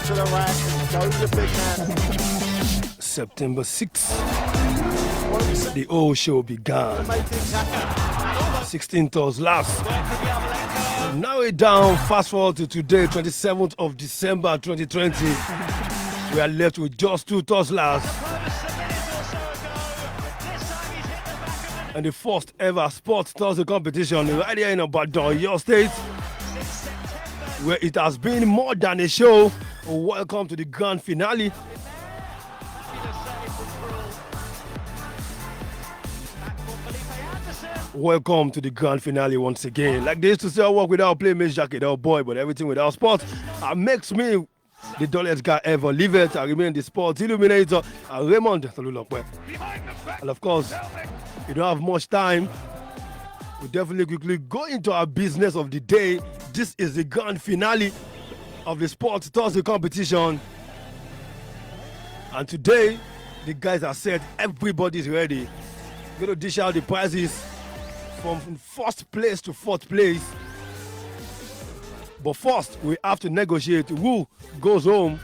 to the right and go the big man. September 6th, the old show began. 16 tours last. Now it down, fast forward to today, 27th of December 2020. We are left with just 2 tours last. And the first ever sports Thursday competition right here in Ibadan, your state, where it has been more than a show. Welcome to the grand finale. Welcome to the grand finale once again. Like they used to say, I work without play, Miss Jack, without boy, but everything without sport. Makes me the dullest guy ever. Leave it. I remain the sports illuminator. Raymond Tolulokwe. And of course, you don't have much time. We definitely quickly go into our business of the day. This is the grand finale of the Sports Thursday competition. And today, the guys are set. Everybody's ready. We're going to dish out the prizes from first place to fourth place. But first, we have to negotiate who goes home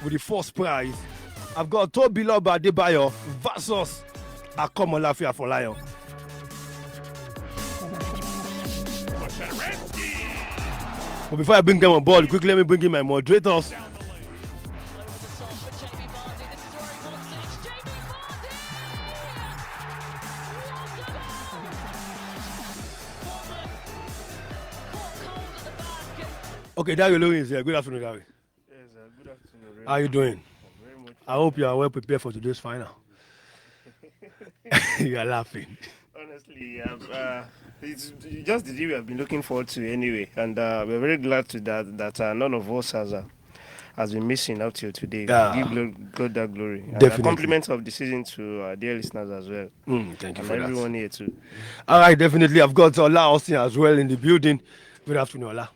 with the first prize. I've got Oluwatobiloba Adebayo versus Akomolafe Afolayan. But before I bring them on board, quickly let me bring in my moderators. Okay, Dario Louis is here. Good afternoon, Dario. Yes, good afternoon. How are you doing? Very much. I hope you are well prepared for today's final. You are laughing. Honestly, it's just the day we have been looking forward to anyway, and we're very glad to that none of us has been missing up till today. Yeah. Give God that glory. And Definitely. Compliments of the season to our dear listeners as well. Thank you And for everyone that. here too. All right, definitely. I've got Ola Austin as well in the building. Good afternoon, Ola.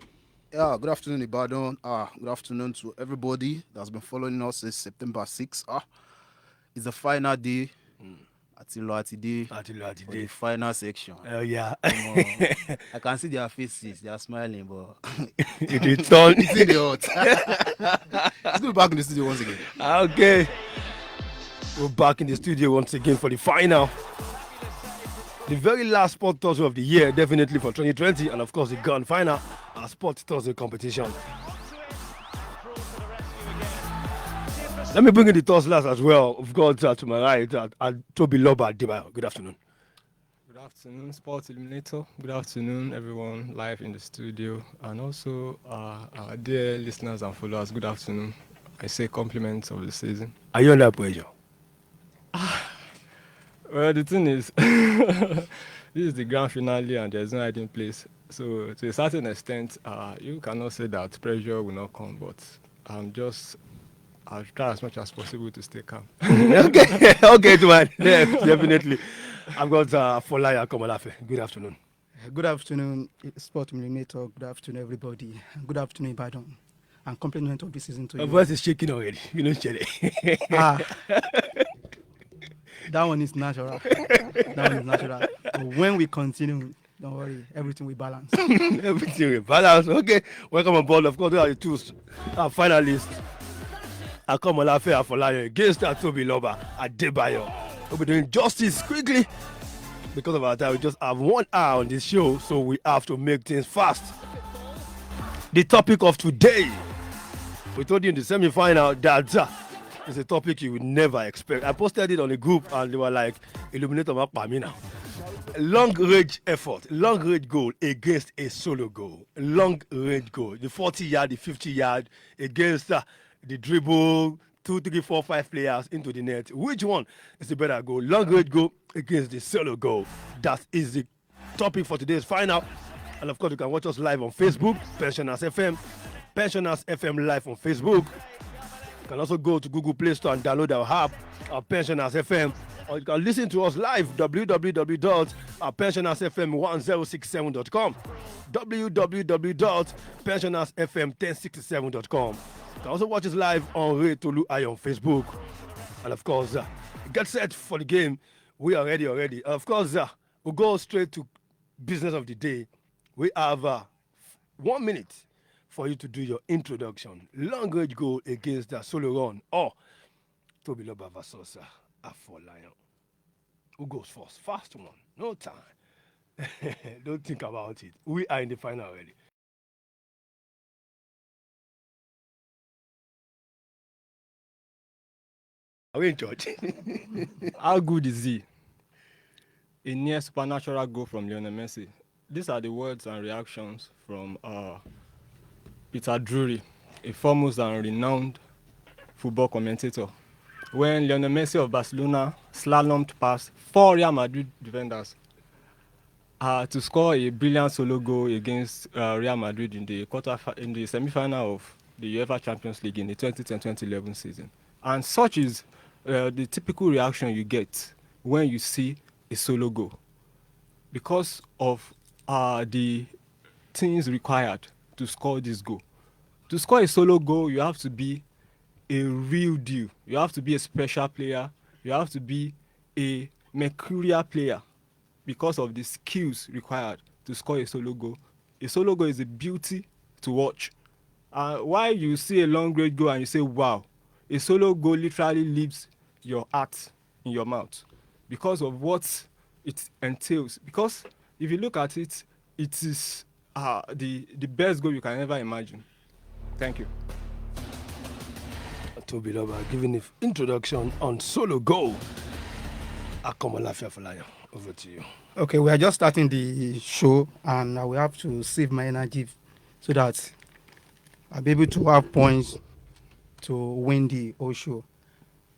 Yeah, good afternoon, Ibadan. Good afternoon to everybody that's been following us since September 6th. It's the final day. Ati for the final section. Oh, yeah. I can see their faces. They are smiling, but It's done. it's in the hot. Let's go back in the studio once again. Okay. We're back in the studio once again for the final. The very last Sport Thursday of the year, definitely for 2020, and of course the grand final, our Sport Thursday competition. Let me bring in the Tussles as well. We've got to my right, Oluwatobiloba Adebayo. Good afternoon. Good afternoon, Sports Illuminator. Good afternoon, everyone live in the studio, and also our dear listeners and followers. Good afternoon. I say compliments of the season. Are you under pressure? Well, the thing is, this is the grand finale, and there's no hiding place. So, to a certain extent, you cannot say that pressure will not come, but I'll try as much as possible to stay calm. Okay, man. Yeah, definitely. I've got Afolayan Akomolafe. Good afternoon. Good afternoon, Sport Illuminator. Good afternoon, everybody. Good afternoon, Ibadan. And compliment of this season to My you. voice is shaking already. You know, Chere. That one is natural. That one is natural. But when we continue, don't worry, everything will balance. Everything will balance. Okay, welcome on board. Of course, we are the two finalists. Akomolafe Afolayan against Oluwatobiloba Adebayo. We'll be doing justice quickly. Because of our time, we just have 1 hour on this show, so we have to make things fast. The topic of today, we told you in the semi-final that it's a topic you would never expect. I posted it on the group and they were like, Illuminator Mapami now. Long range effort, long range goal against a solo goal. Long range goal. The 40-yard, the 50-yard against the dribble, 2, 3, 4, 5 players into the net. Which one is the better goal? Long range goal against the solo goal. That is the topic for today's final. And of course, you can watch us live on Facebook, Pensioners FM. Pensioners FM live on Facebook. You can also go to Google Play Store and download our app, our Pensioners FM. Or you can listen to us live, www.pensionersfm1067.com, www.pensionersfm1067.com. You can also watch us live on Ray Tolu Ayo on Facebook. And of course, get set for the game. We are ready already. Of course, we'll go straight to business of the day. We have 1 minute for you to do your introduction. Long range goal against the solo run or Tobiloba versus Afolayan. Who goes first? Fast one. No time. Don't think about it. We are in the final already. Are we in church? How good is he? A near supernatural goal from Lionel Messi. These are the words and reactions from Peter Drury, a foremost and renowned football commentator. When Lionel Messi of Barcelona slalomed past 4 Real Madrid defenders to score a brilliant solo goal against Real Madrid in the semi-final of the UEFA Champions League in the 2010-2011 season. And such is the typical reaction you get when you see a solo goal, because of the things required to score this goal. To score a solo goal, you have to be a real deal. You have to be a special player. You have to be a mercurial player because of the skills required to score a solo goal. A solo goal is a beauty to watch. While you see a long range goal and you say, wow, a solo goal literally leaves your heart in your mouth because of what it entails. Because if you look at it, it is the best goal you can ever imagine. Thank you. Tobiloba giving the introduction on solo goal. Akomolafe Afolayan, over to you. Okay, we are just starting the show, and I will have to save my energy so that I'll be able to have points to win the whole show.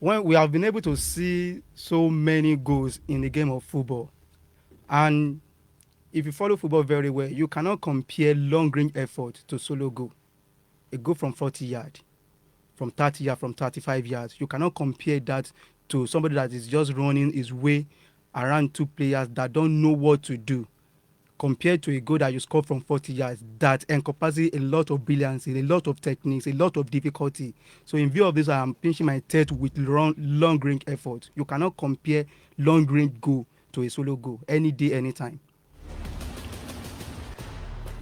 When we have been able to see so many goals in the game of football, and if you follow football very well, you cannot compare long-range effort to solo goal. A goal from 40 yards, from 30 yards, from 35 yards. You cannot compare that to somebody that is just running his way around two players that don't know what to do, compared to a goal that you score from 40 yards that encompasses a lot of brilliance, a lot of techniques, a lot of difficulty. So in view of this, I am pinching my third with long-range effort. You cannot compare long-range goal to a solo goal any day, anytime.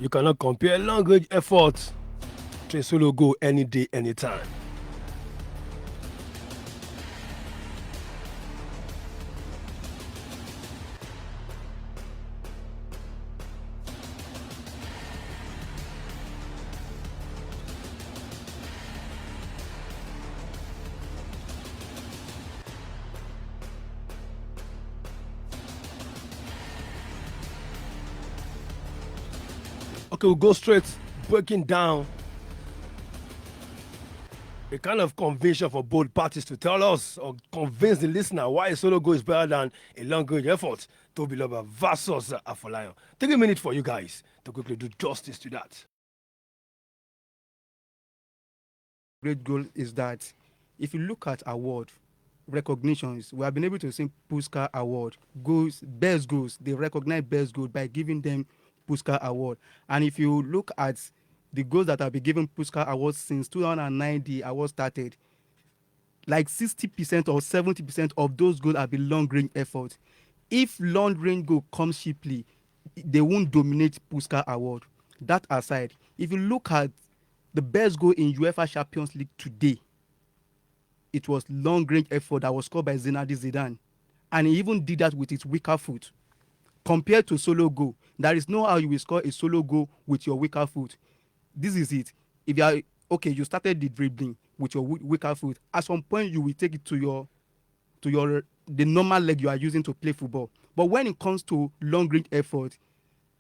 You cannot compare long range effort to a solo goal any day, anytime. Okay, we'll go straight breaking down a kind of convention for both parties to tell us or convince the listener why a solo goal is better than a long range effort. Tobiloba versus Afolayan. Take a minute for you guys to quickly do justice to that. Great goal is that if you look at award recognitions, we have been able to see Puskar Award goals, best goals. They recognize best goals by giving them Puskar Award. And if you look at the goals that have been given Puskar Awards since 2009, the award started, like 60% or 70% of those goals have been long-range effort. If long-range goal comes cheaply, they won't dominate Puskar Award. That aside, if you look at the best goal in UEFA Champions League today, it was long-range effort that was scored by Zinedine Zidane. And he even did that with his weaker foot. Compared to solo goal, there is no how you will score a solo goal with your weaker foot. This is it. If you are okay, you started the dribbling with your weaker foot. At some point, you will take it to the normal leg you are using to play football. But when it comes to long-range effort,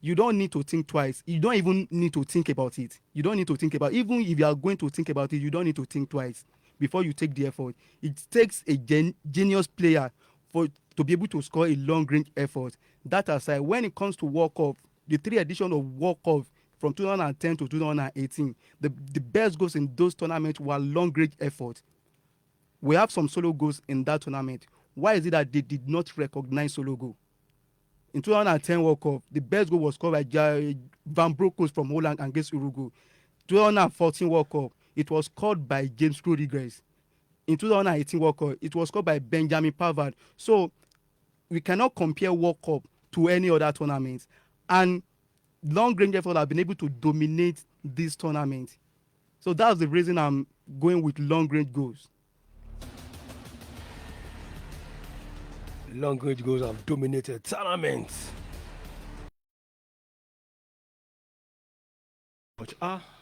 you don't need to think twice. You don't even need to think about it. You don't need to think about it. Even if you are going to think about it, you don't need to think twice before you take the effort. It takes a genius player to be able to score a long-range effort. That aside, when it comes to World Cup, the 3 editions of World Cup from 2010 to 2018, the best goals in those tournaments were long-range effort. We have some solo goals in that tournament. Why is it that they did not recognize solo goal? In 2010 World Cup, the best goal was scored by Van Bronckhorst from Holland against Uruguay. 2014 World Cup, it was scored by James Rodriguez. In 2018 World Cup, it was scored by Benjamin Pavard. So we cannot compare World Cup to any other tournament. And long-range effort have been able to dominate this tournament. So that's the reason I'm going with long range goals. Long range goals have dominated tournaments. But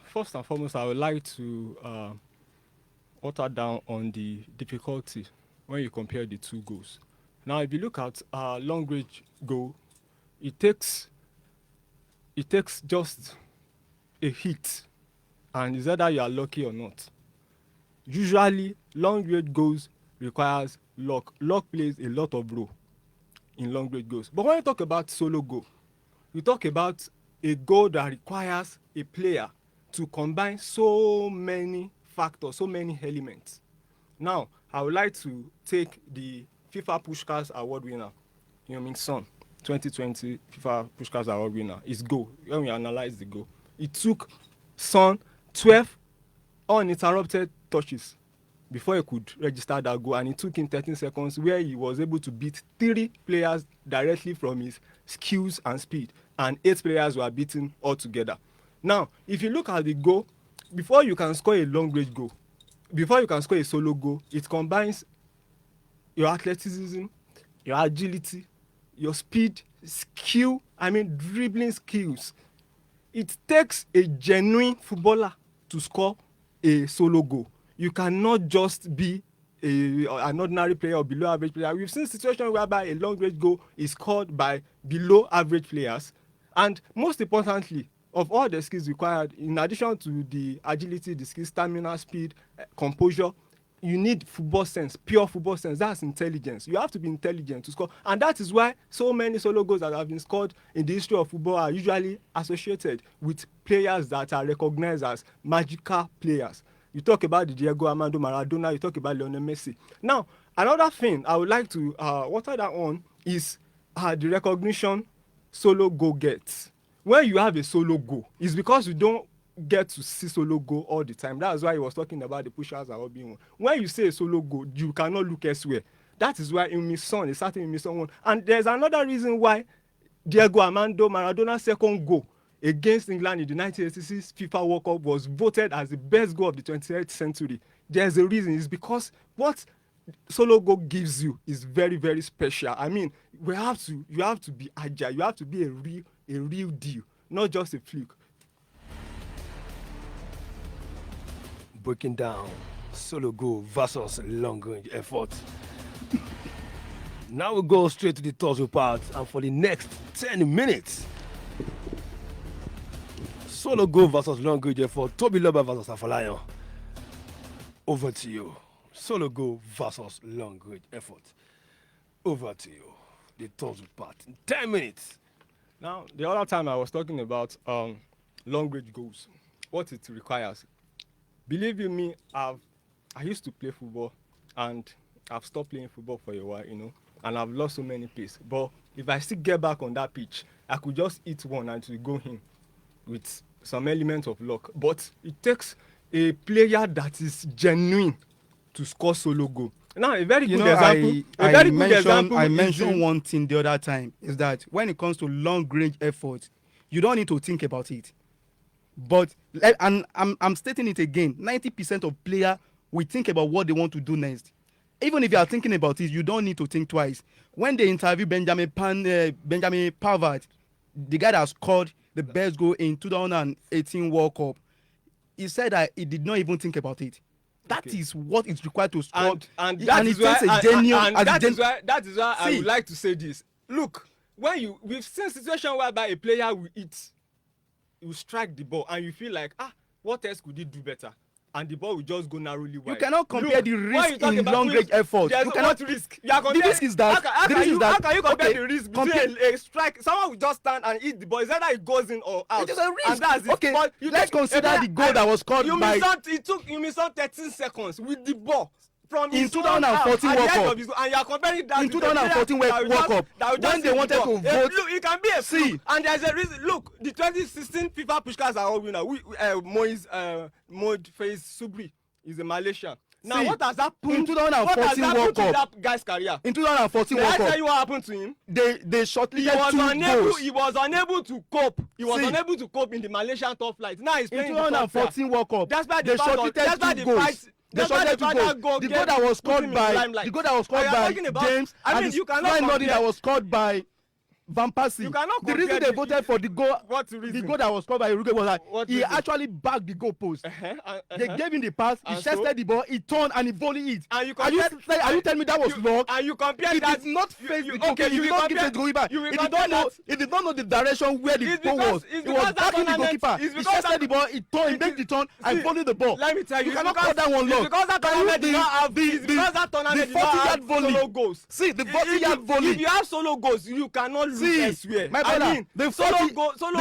first and foremost, I would like to water down on the difficulty when you compare the two goals. Now, if you look at long range goal, it takes just a hit, and it's either you are lucky or not. Usually, long range goals requires luck. Luck plays a lot of role in long range goals. But when you talk about solo goal, you talk about a goal that requires a player to combine so many factors, so many elements. Now, I would like to take the FIFA Puskás Award winner, Son, 2020 FIFA Puskás Award winner, his goal. When we analyze the goal, it took Son 12 uninterrupted touches before he could register that goal, and it took him 13 seconds, where he was able to beat 3 players directly from his skills and speed, and 8 players were beaten altogether. Now, if you look at the goal, before you can score a long-range goal, before you can score a solo goal, it combines your athleticism, your agility, your speed, skill, dribbling skills. It takes a genuine footballer to score a solo goal. You cannot just be an ordinary player or below average player. We've seen situations whereby a long range goal is scored by below average players. And most importantly, of all the skills required, in addition to the agility, the skill, stamina, speed, composure, you need football sense, pure football sense. That's intelligence. You have to be intelligent to score. And that is why so many solo goals that have been scored in the history of football are usually associated with players that are recognized as magical players. You talk about the Diego Armando Maradona, you talk about Lionel Messi. Now, another thing I would like to water that on is the recognition solo goal gets. When you have a solo goal, it's because you don't get to see solo goal all the time. That's why he was talking about the Puskás Award being won. When you say a solo goal, you cannot look elsewhere. That is why Son, a certain Son won. And there's another reason why Diego Armando Maradona's second goal against England in the 1986 FIFA World Cup was voted as the best goal of the 28th century. There's a reason. It's because what solo goal gives you is very, very special. You have to be agile. You have to be a real deal, not just a fluke. Breaking down solo goal versus long range effort. Now we go straight to the Tussle part, and for the next 10 minutes, solo goal versus long range effort. Tobiloba versus Afolayan. Over to you. Solo goal versus long range effort. Over to you. The Tussle part in 10 minutes. Now, the other time I was talking about long range goals, what it requires. Believe you me, I used to play football, and I've stopped playing football for a while, and I've lost so many pace. But if I still get back on that pitch, I could just hit one and to go in with some element of luck. But it takes a player that is genuine to score solo goal. Now, a very good example. I mentioned one thing the other time, is that when it comes to long range effort, you don't need to think about it. But and I'm stating it again, 90% of players will think about what they want to do next. Even if you are thinking about it, you don't need to think twice. When they interview Benjamin Pavard, the guy that scored the best goal in 2018 World Cup, he said that he did not even think about it. That is what is required to score. And that is why I would like to say this. Look, we've seen situations whereby a player will strike the ball and you feel like, what else could he do better? And the ball will just go narrowly wide. You cannot compare the risk in long range effort. You cannot risk. The risk is that. How can you compare the risk between a strike? Someone will just stand and hit the ball. It's either it goes in or out. It is a risk. And that's okay, let's consider the goal that was scored by. It took 13 seconds with the ball. In 2014 World Cup, and you are comparing that in 2014 World Cup, when they wanted to vote, look, it can be a fluke, and there's a reason. Look, the 2016 FIFA Puskás Award winner, Moise Subri, is a Malaysian. Now, See, what has happened? in 2014 what has happened World to Cup? that guy's career? In 2014 May World I tell Cup, you what happened to him? they He shortlisted was 2 unable. goals. He was unable to cope. He was See, unable to cope in the Malaysian top flight. Now he's in playing in the top tier. 2014 World Cup, That's why they shortlisted 2 goals. They shortlisted 2 goals. The goal that was scored by James, and the flying body that was scored by Van Persie. You cannot The reason compare they voted for the goal, What the reason? goal that was scored by Uruguay was that What he reason? actually backed the goal post. They Uh-huh. gave him the pass, he And chested so? the ball, he turned and he volleyed it. And you Are you telling me that was luck? And you compare He that. did not face the okay, goalkeeper. He you did will not give compare- the goalkeeper. you will He did compare not know. that- He did not know the direction where the It's ball because- was. it's He was because that backing the tournament- goalkeeper. it's He because chested that- the ball, he turned, he it- made the turn, see, and volleyed the ball. Let me tell you, You it's cannot because- call that one it's luck. because that Can you tournament did not have. It's because that tournament did not 40-yard have volley. solo goals. See, the If 40-yard you- volley. If you have solo goals, you cannot lose See, elsewhere. my brother, I mean, the solo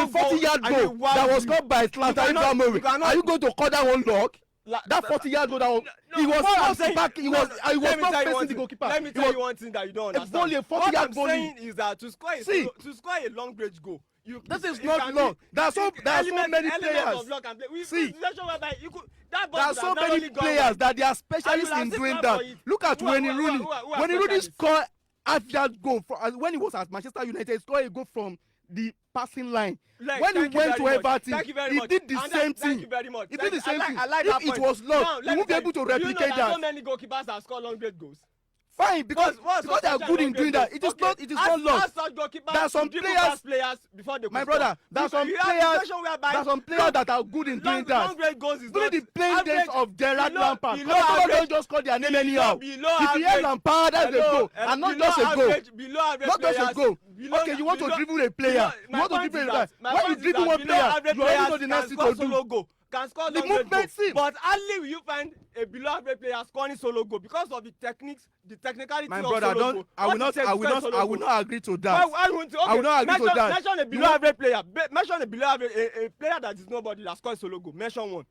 40-yard I mean, goal wow, that was you- scored by Zlatan cannot- you Ibrahimovic. cannot- Are you going to call that one luck? La- That 40-yard goal, that was, he was what I'm not saying- back. He no, was no, not let me tell you facing one the thing. goalkeeper. Let me He tell was you one thing that you don't a understand. volley, a What 40-yard I'm volley. saying is that to score See, a long range goal, This is it not can luck. be- There are so many elements players. of luck and play. We See, situation whereby you could that ball there are could so have not many only gone players well. that they are And specialists you have in seen doing plan that. for it. Look at Who are- Wayne who are- Rooney. who are Wayne Rooney specialists? scored half-yard goal when he was at Manchester United. He scored a goal from the passing line. Like, When he thank you went to very much. Everton, Thank you very he much. did the And same Thank thing. you very much. He did the same thing. I like If that it point. was luck, Now, he let me won't be tell able to you, do you know replicate that. So that. many goalkeepers have scored long range goals. Fine, because What's they are good in doing that. It is not luck. There are some players. Before they My could brother, score. there are some You have a players. situation whereby There are some players that are good in doing that. long range goals is During not the playing days average- of Gerrard below- Lampard, below People average- don't just call their name anyhow. below If you hear average- Lampard, that's a goal, Hello, and not below just a goal. average- below average Not just a players- goal. below- Okay, you want to below- dribble a player. below- You my want to point dribble is a player. that- my When you point is dribble that one below player, average you already know players the next can thing score to do. solo goal, can score The long range movement, goal. see. But hardly will you find a below average player scoring solo goal because of the techniques, the technicality My of brother, solo don't. goal. I will What not. it takes I to will score not. solo I will goal. not agree to that. Why won't you? Okay, I will not agree to that. Mention a below average player. Mention a below average, a player that is nobody that scores solo goal. Mention one.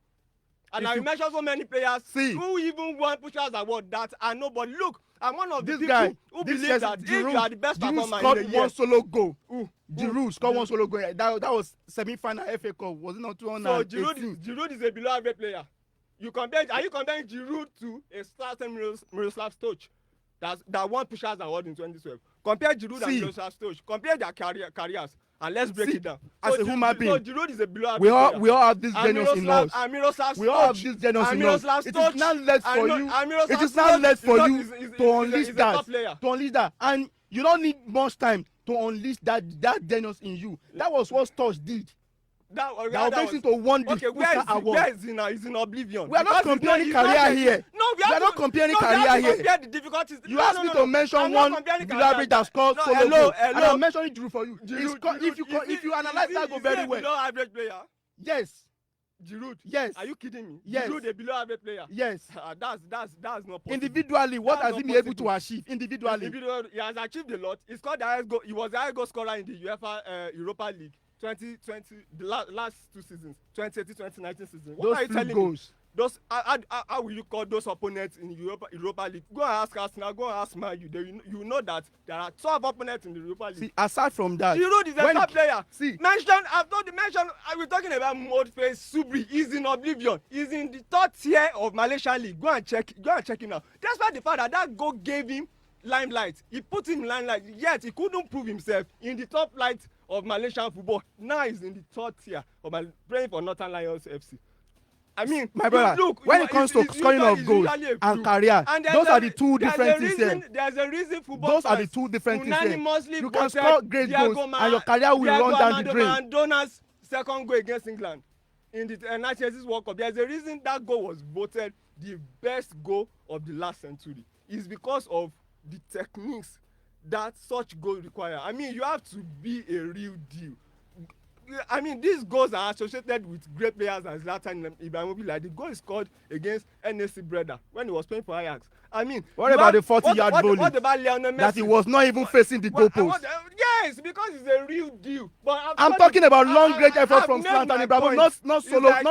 And If I you- mention so many players See. who even won Pushers Award that are nobody. Look, I'm one of the This people guy, who this believe that if you are the best Giroud performer in scored the year, one solo goal. Who? Giroud scored one solo goal. That was semi-final FA Cup. Was it not So 2018? Giroud is a below average player. Are you comparing Giroud to a certain Miroslav Stoch that won Pushers Award in 2012? Compare Giroud and See. Miroslav Stoch. Compare their careers and let's break See, it down. as So a human being, so Giroud is a below average We all player. have this And genius in us. And Miroslav We all have Stoch- this genius and in us. Miroslav It Stoch- is now left for and you. Miroslav It is now Stoch left for is you not- is to a unleash top player. that. To unleash that, and you don't need much time to unleash that genius in you. That was what Stoch did. That was basically to won the okay, where Oscar is award. he's in oblivion. We are not Because comparing he's not career getting- here. No, We are not comparing we have career to here. compare the difficulties. You No, asked no, me no, to no. mention I'm not one comparing below average that scored No, solo hello, goal, and hello. I'm mentioning Giroud for you. If you analyze that goal very well, Below average player. yes, Giroud. yes, Are you kidding me? Yes. Giroud a below average player. yes. That's not possible. Individually, what That's has he not been able to possible. achieve? Individually, Individual, he has achieved a lot. He scored the highest goal. He was the highest goal scorer in the UEFA Europa League 2020, the last 2 seasons, 2018-2019 season. What those are you few telling me? goals. Those how will you call those opponents in Europa League? Go and ask Arsenal. Go and ask Man U. You know that there are 12 opponents in the Europa League. See, aside from that, Giroud is a when top he- player. see, I've told you, we're talking about Modface Subri. He's in oblivion. He's in the 3rd tier of Malaysian League. Go and check him out. Despite the fact that goal gave him limelight. He put him in limelight, yet he couldn't prove himself in the top flight of Malaysian football. Now he's in the 3rd tier of playing for Northern Lions FC. I mean, my brother, when it comes to scoring of goals and career, those are the two different things here. There's a reason football Those are the fans two different things here. unanimously You can voted score great goals and your career will run down the drain. Maradona's second goal against England in the 1986 World Cup. There's a reason that goal was voted the best goal of the last century. It's because of the techniques that such goal require. I mean, you have to be a real deal. I mean, these goals are associated with great players as Zlatan Ibrahimovic. Like the goal he scored against NSC Breda when he was playing for Ajax. I mean, what about the 40-yard volley? What about Lionel Messi? That he was not even facing the goalpost. Yes, because it's a real deal. But I'm talking about long range effort from Zlatan Ibrahimovic, not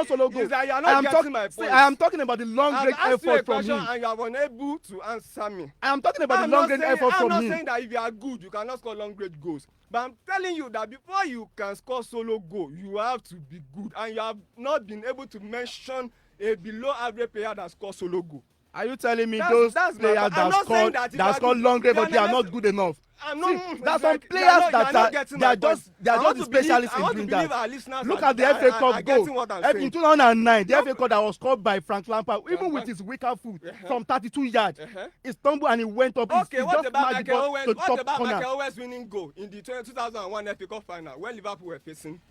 solo goals. Like, you're not getting my point. I am talking about the long range effort from him. And you are unable to answer me. I am talking about the long range effort from him. I'm not saying that if you are good, you cannot score long range goals. But I'm telling you that before you can score solo goal, you have to be good. And you have not been able to mention a below average player that scores solo goal. Are you telling me That's- those that's my players point. I'm that not saying scored that if that I scored do- long range, they are but they are never- not good enough? I'm See, not. there are it's some like, players you are not that getting they are my point. just the I want to believe- specialists I in want to doing believe that. our listeners Look are- at the FA Cup are getting goal what I'm in saying. 2009. The FA Cup that was scored by Frank Lampard, even with Frank- his weaker foot Uh-huh. from 32 yards, Uh-huh. he stumbled and he went up. He Okay, what just about smashed the Michael ball Owens? to the What top about corner. Michael Owens winning goal in the 2001 FA Cup final when Liverpool were facing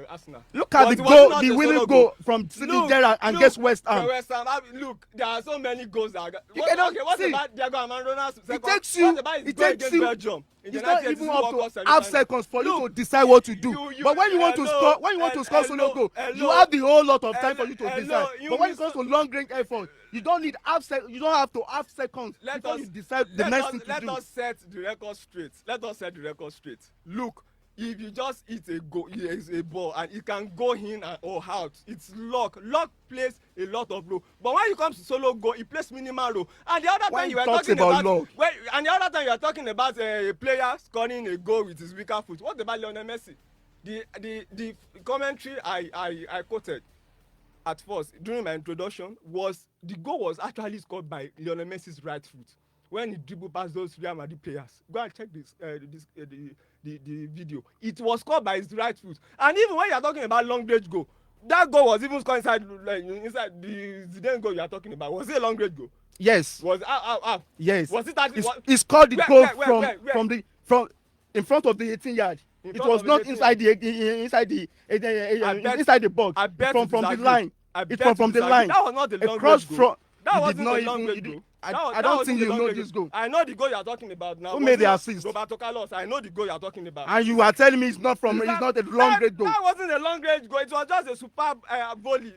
Arsenal? Look at Was- the was it goal, not the a winning solo goal from City Gerrard and guess West Ham. West Ham. Look, there are so many goals that. You cannot What see. about Diego Armando's second? takes you- What about his it goal takes against you- Belgium? In the It's not 1986 even up World Cup to half semi-final? seconds for you to Look, decide what to do. you- But when you want to hello, score, when you want to score solo goal, you have the whole lot of time for you to hello, decide. you But when it miss- comes to long range effort, you don't need you don't have to half seconds Let before us- you decide the next thing to let do. us set the record straight. Let us set the record straight. Look, if you just hit a goal, it's a ball, and it can go in or out. It's luck. Luck plays a lot of role. But when you come to solo goal, it plays minimal role. And the other When time you you were talk talking about about, luck. and the other time you are talking about a player scoring a goal with his weaker foot. What about Lionel Messi? The commentary I quoted at first during my introduction was the goal was actually scored by Lionel Messi's right foot when he dribbled past those Real Madrid players. Go and check the video. It was scored by his right foot. And even when you are talking about long range goal, that goal was even scored inside the Zidane goal you are talking about. Was it a long range goal? Yes. Was Yes. Was it actually? He scored the goal where? from in front of the 18-yard. In It front was of not the inside inside the box. I bet From the disagree. line. I It's bet from the disagree. line. That was not a long Across range goal. front. That You wasn't did not a long even. range goal. I don't think you know this goal. I know the goal you are talking about now. Who made the Was it assist? Roberto Carlos. I know the goal you are talking about. And you are telling me it's not a long range goal. That wasn't a long range goal. It was just a superb volley.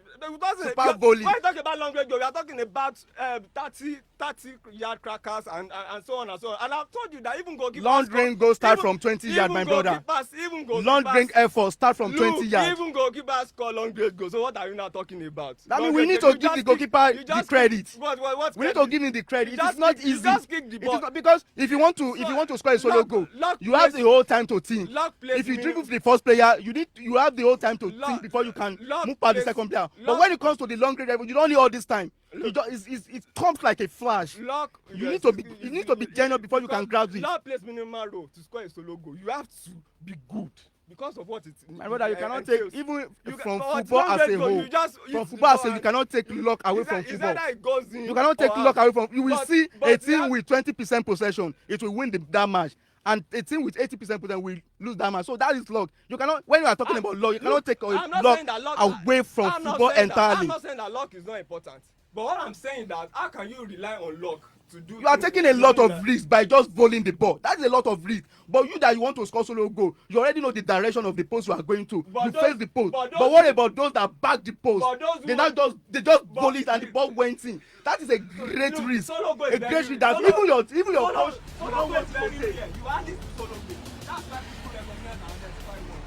Superb volley. When you talk about long range goal, we are talking about 30-yard crackers and so on and so on. And I've told you that even goalkeepers. Long range goals start from 20 yards, my brother. Even goalkeepers. Long range effort start from 20 yards. Even goalkeepers score long range goals. So what are you now talking about? I mean, Long we range need goal. to You give just the goalkeeper you the just credit. What We need credit? to give him the credit. You It is just not kick- you easy. just kick the It ball. is not because if you want to score a solo goal, you have the whole time to think. Luck plays If you me- dribble the first player, you have the whole time to Luck- think before you can luck move past the plays- second player. But luck- when it comes to the long range level, you don't need all this time. It comes like a flash. Luck. You yes, need to be genuine before you can grab it. Luck plays minimal role to score a solo goal. You have to be good because of what it. My brother, you cannot take entails. even You from but football long as range a goal, whole. you just From hit football the as a whole, ball you cannot take luck away from It's football. either it goes in You cannot take or luck out. away from. You will But- see but a you team have- with 20% possession, it will win that match, and a team with 80% possession will lose that match. So that is luck. You cannot. When you are talking about luck, you cannot take I'm not luck saying that luck away from I'm not football saying that- entirely. I'm not saying that luck is not important. But what I'm saying that how can you rely on luck to do? You are taking a lot of risks by just bowling the ball. That's a lot of risk. But you that you want to score solo goal, you already know the direction of the post you are going to. But You those- face the post. but But those- what about those that back the post? But those They who- now just but- bowl it and the ball went in. That is a great Look, risk. solo goal is A very great risk that solo- even your Solo coach goal don't want is to very take. rare. You add it to solo goal. That's why people recognize and identify one.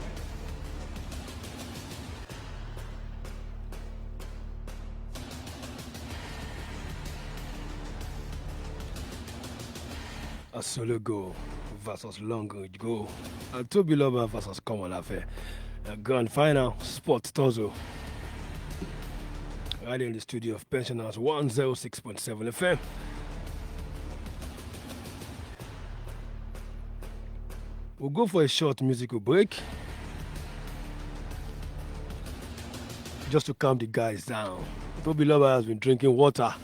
A solo goal versus long range goal. Oluwatobiloba versus Akomolafe. A grand final, Sport Tussle. Right in the studio of Pensioners 106.7 FM. We'll go for a short musical break. Just to calm the guys down. Oluwatobiloba has been drinking water.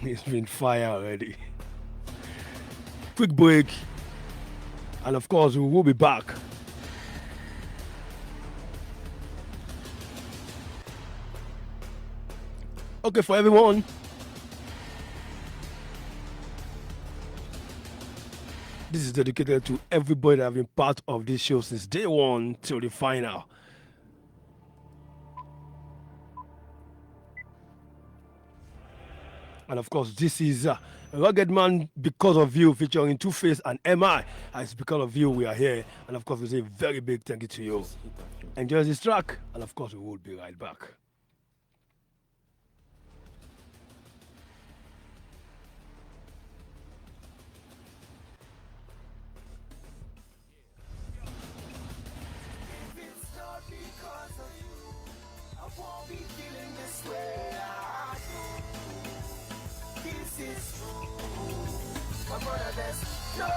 He's been fire already. Quick break, and of course we will be back. Okay, for everyone, this is dedicated to everybody that have been part of this show since day one till the final. And of course, this is Rugged Man Because of You featuring Two-Face and MI. It's because of you we are here. And of course, we say a very big thank you to you. Enjoy this track. And of course, we will be right back. is true. My brother, there's no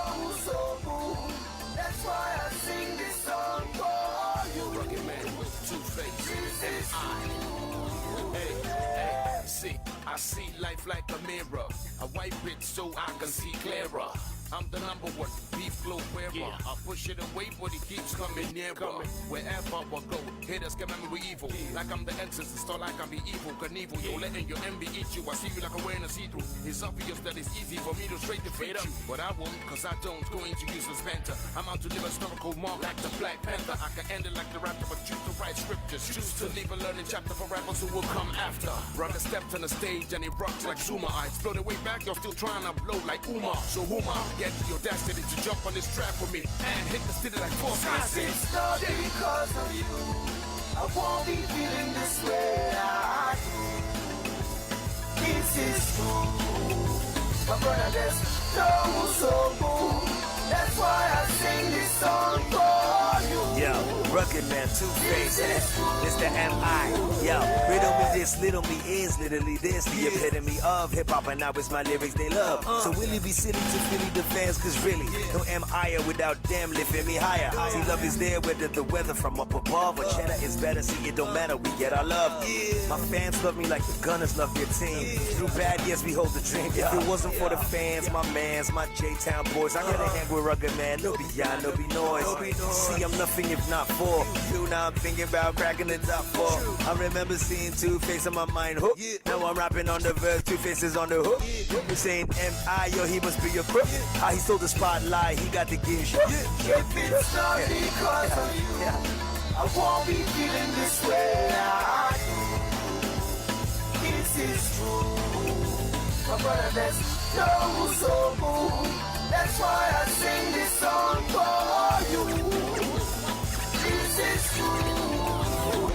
so cool. That's why I sing this song for you. Rugged man with two faces. This is true. Hey, see, I see life like a mirror. I wipe it so I can see clearer. I'm the number one beef flow wearer. Yeah. I push it away, but it keeps coming nearer. Wherever I go, haters can remember we evil. Like I'm the exorcist, or like I be evil, Knievel. You're letting your envy eat you. I see you like a wearing a see-through. It's obvious that it's easy for me to straight defeat you, but I won't, cause I don't go into useless banter. I'm out to live a historical mark like the Black Panther. I can end it like the rapper, but choose to write scriptures. Choose to leave a learning chapter for rappers who will come after. Brother stepped on the stage and he rocks like Zuma. I exploded way back, you're still trying to blow like Uma. So Uma, get the audacity to jump on this track with me and hit the city like 4 Cause it's not because of you, I won't be feeling this way. I do. This is true. My brother, there's no so cool. That's why I sing this song for you. Yo, rugged man, two faces. It's the M.I. Yo, riddle me this, little me is literally this. The epitome of hip-hop, and now it's my lyrics they love. So will you be silly to Philly the fans? Cause really, no M.I. without them lifting me higher. See, love is there whether the weather from up above or cheddar is better. See, it don't matter, we get our love. My fans love me like the Gunners love your team. Through bad, yes, we hold the dream. If it wasn't for the fans, my mans, my J-Town boys, I gotta hang with rugged man, no be y'all, no be noise. See, I'm nothing if not for you. Now I'm thinking about cracking the top 4. I remember seeing Two-Face on my mind hook. Now I'm rapping on the verse, Two-Faces on the hook. You saying M.I., yo, he must be your crook. How he stole the spotlight, he got the game shit. If it's not because of you, I won't be feeling this way. I do. This is true. My brother, there's no so cool. That's why I sing this song for you. This is true.